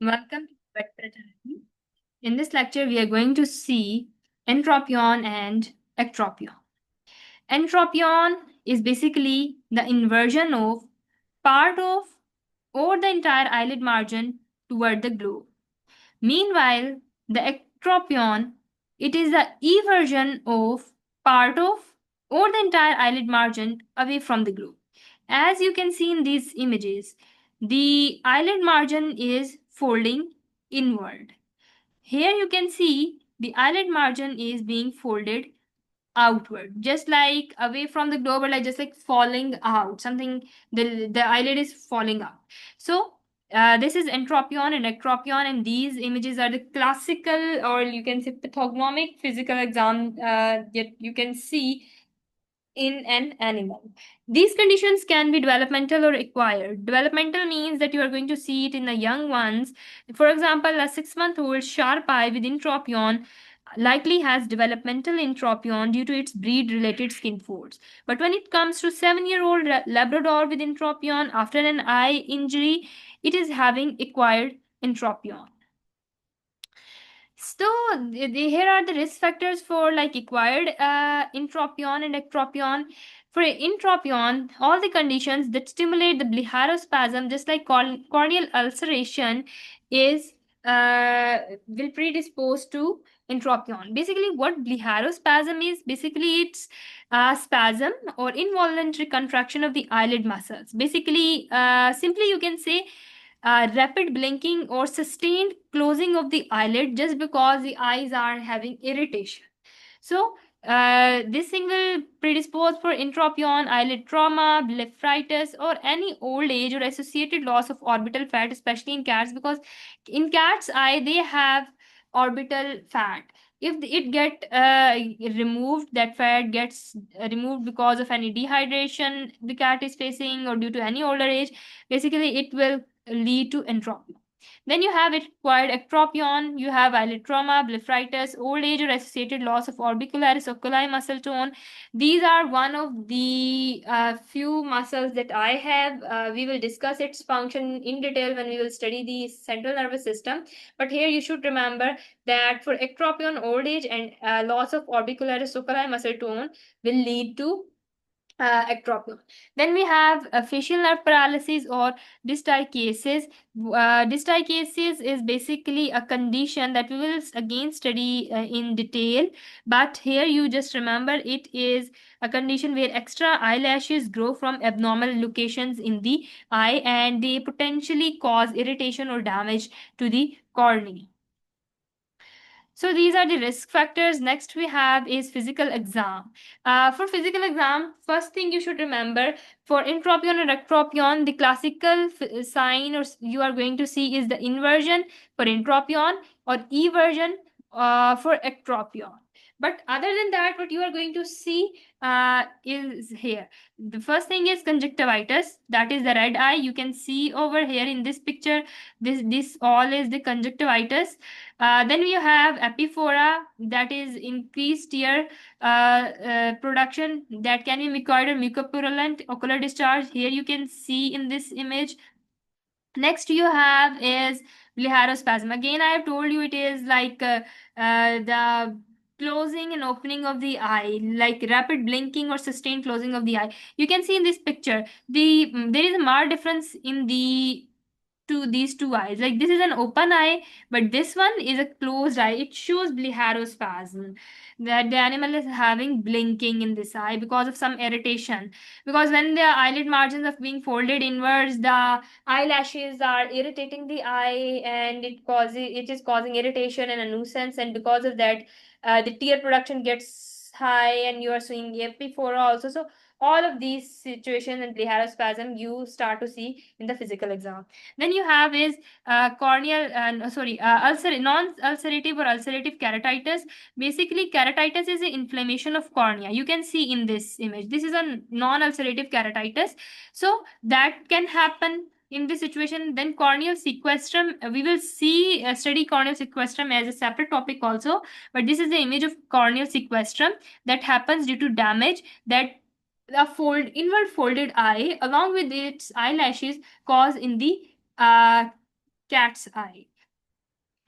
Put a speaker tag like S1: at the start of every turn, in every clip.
S1: Welcome to Wet Fraternity. In this lecture, we are going to see entropion and ectropion. Entropion is basically the inversion of part of or the entire eyelid margin toward the globe. Meanwhile, the ectropion, it is the eversion of part of or the entire eyelid margin away from the globe. As you can see in these images, the eyelid margin is folding inward. Here you can see the eyelid margin is being folded outward, just like away from the globe, or like just like falling out. Something the eyelid is falling out. So this is entropion and ectropion, and these images are the classical, or you can say pathognomic physical exam that you can see in an animal. These conditions can be developmental or acquired. Developmental means that you are going to see it in the young ones. For example, a 6-month-old sharp eye with entropion likely has developmental entropion due to its breed-related skin folds. But when it comes to 7-year-old Labrador with entropion after an eye injury, it is having acquired entropion. So here are the risk factors for like acquired entropion and ectropion. For entropion, all the conditions that stimulate the blepharospasm, just like corneal ulceration, is will predispose to entropion. Basically, what blepharospasm is, basically it's a spasm or involuntary contraction of the eyelid muscles. Basically, simply you can say rapid blinking or sustained closing of the eyelid just because the eyes are having irritation. So, this thing will predispose for entropion, eyelid trauma, blepharitis, or any old age or associated loss of orbital fat, especially in cats, because in cats' eye they have orbital fat. If it get removed, that fat gets removed because of any dehydration the cat is facing or due to any older age, basically it will lead to entropion. Then you have acquired ectropion, you have eyelid trauma, blepharitis, old age or associated loss of orbicularis oculi muscle tone. These are one of the few muscles that I have. We will discuss its function in detail when we will study the central nervous system. But here you should remember that for ectropion, old age and loss of orbicularis oculi muscle tone will lead to ectropion. Then we have facial nerve paralysis or dystichiasis. Dystichiasis is basically a condition that we will again study in detail. But here you just remember it is a condition where extra eyelashes grow from abnormal locations in the eye and they potentially cause irritation or damage to the cornea. So these are the risk factors. Next we have is physical exam. For physical exam, first thing you should remember for entropion and ectropion, the classical sign or you are going to see is the inversion for entropion or eversion for ectropion. But other than that, what you are going to see is here. The first thing is conjunctivitis. That is the red eye. You can see over here in this picture. This all is the conjunctivitis. Then we have epiphora, that is increased tear production that can be mucoid or mucopurulent ocular discharge. Here you can see in this image. Next you have is blepharospasm. Again, I have told you it is like the closing and opening of the eye, like rapid blinking or sustained closing of the eye. You can see in this picture there is a marked difference in the to these two eyes. Like this is an open eye, but this one is a closed eye. It shows blepharospasm, that the animal is having blinking in this eye because of some irritation. Because when the eyelid margins are being folded inwards, the eyelashes are irritating the eye, and it is causing irritation and a nuisance. And because of that, the tear production gets high, and you are seeing epiphora also. So all of these situations and blepharospasm you start to see in the physical exam. Then you have is corneal, non-ulcerative or ulcerative keratitis. Basically, keratitis is an inflammation of cornea. You can see in this image. This is a non-ulcerative keratitis. So that can happen in this situation. Then corneal sequestrum, we will see study corneal sequestrum as a separate topic also. But this is the image of corneal sequestrum that happens due to damage that the inward folded eye along with its eyelashes cause in the cat's eye.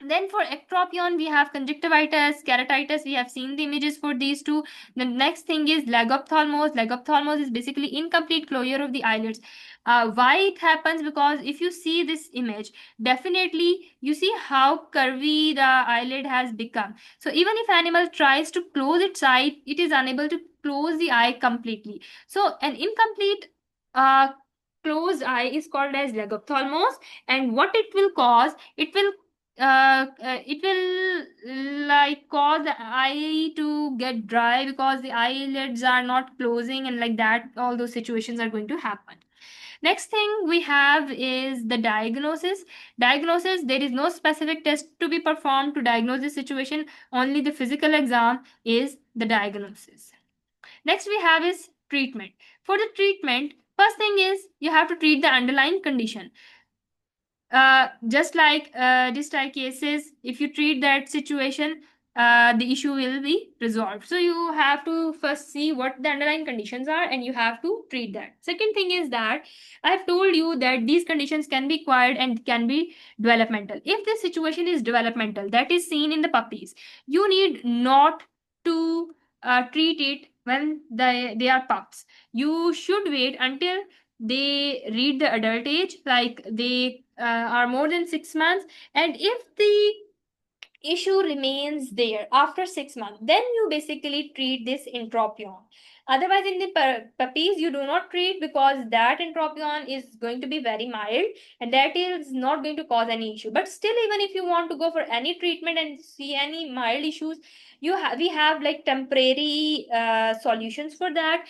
S1: Then for ectropion, we have conjunctivitis, keratitis. We have seen the images for these two. The next thing is legophthalmos. Legophthalmos is basically incomplete closure of the eyelids. Why it happens? Because if you see this image, definitely you see how curvy the eyelid has become. So even if animal tries to close its eye, it is unable to close the eye completely. So an incomplete uh, closed eye is called as legophthalmos, and what it will cause, it will like cause the eye to get dry because the eyelids are not closing, and like that all those situations are going to happen. Next thing we have is the diagnosis. There is no specific test to be performed to diagnose this situation. Only the physical exam is the diagnosis. Next we have is treatment. For the treatment, first thing is you have to treat the underlying condition. Just like distal cases, if you treat that situation, the issue will be resolved. So you have to first see what the underlying conditions are and you have to treat that. Second thing is that I've told you that these conditions can be acquired and can be developmental. If the situation is developmental, that is seen in the puppies, you need not to treat it when they are pups. You should wait until they reach the adult age, like they are more than 6 months, and if the issue remains there after 6 months, then you basically treat this entropion. Otherwise, in the puppies, you do not treat because that entropion is going to be very mild and that is not going to cause any issue. But still, even if you want to go for any treatment and see any mild issues, we have like temporary solutions for that.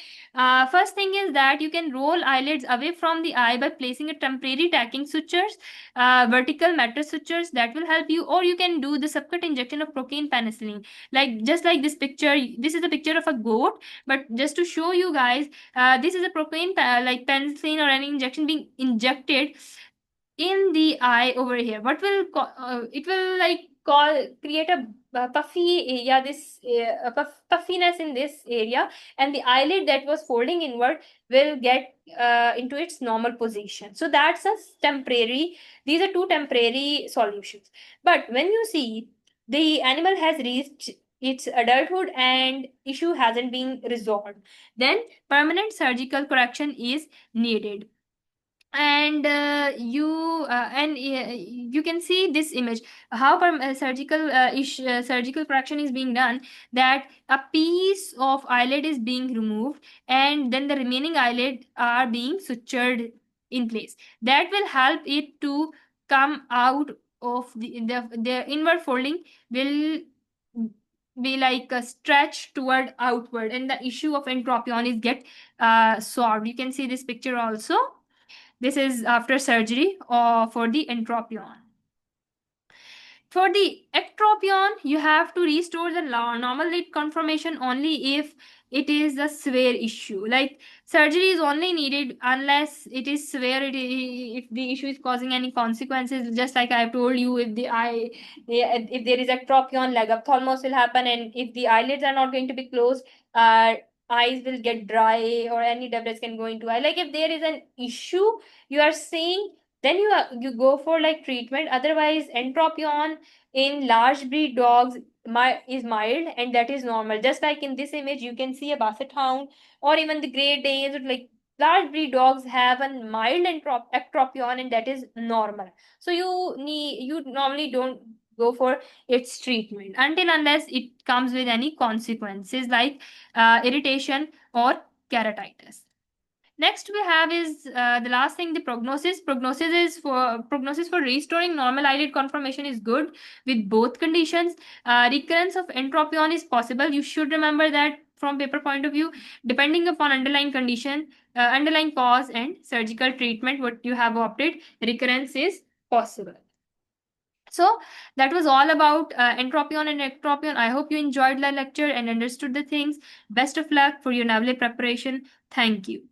S1: First thing is that you can roll eyelids away from the eye by placing a temporary tacking sutures, vertical mattress sutures that will help you, or you can do the subcut injection of procaine penicillin, like just like this picture. This is a picture of a goat, but just to show you guys, this is a like penicillin or any injection being injected in the eye over here. What will it will like create a puffy area, this puffiness in this area, and the eyelid that was folding inward will get into its normal position. So that's a temporary, these are two temporary solutions. But when you see the animal has reached its adulthood and issue hasn't been resolved, then permanent surgical correction is needed. And you can see this image how surgical correction is being done, that a piece of eyelid is being removed and then the remaining eyelid are being sutured in place. That will help it to come out of the inward folding will be like a stretch toward outward, and the issue of entropion is get solved. You can see this picture also. This is after surgery or for the entropion. For the ectropion, you have to restore the normal lid conformation only if it is a severe issue. Like surgery is only needed unless it is severe. If the issue is causing any consequences, just like I have told you, if the eye, if there is ectropion, leg ophthalmos will happen, and if the eyelids are not going to be closed, eyes will get dry or any debris can go into eye. Like if there is an issue you are seeing, then you go for like treatment. Otherwise, entropion in large breed dogs is mild and that is normal. Just like in this image, you can see a basset hound or even the Great Danes, like large breed dogs have a mild ectropion and that is normal. So you normally don't go for its treatment until unless it comes with any consequences like irritation or keratitis. Next we have is the last thing, the prognosis. Prognosis for restoring normal eyelid conformation is good with both conditions. Recurrence of entropion is possible. You should remember that from paper point of view, depending upon underlying condition, underlying cause and surgical treatment, what you have opted, recurrence is possible. So that was all about entropion and ectropion. I hope you enjoyed the lecture and understood the things. Best of luck for your NAVLE preparation. Thank you.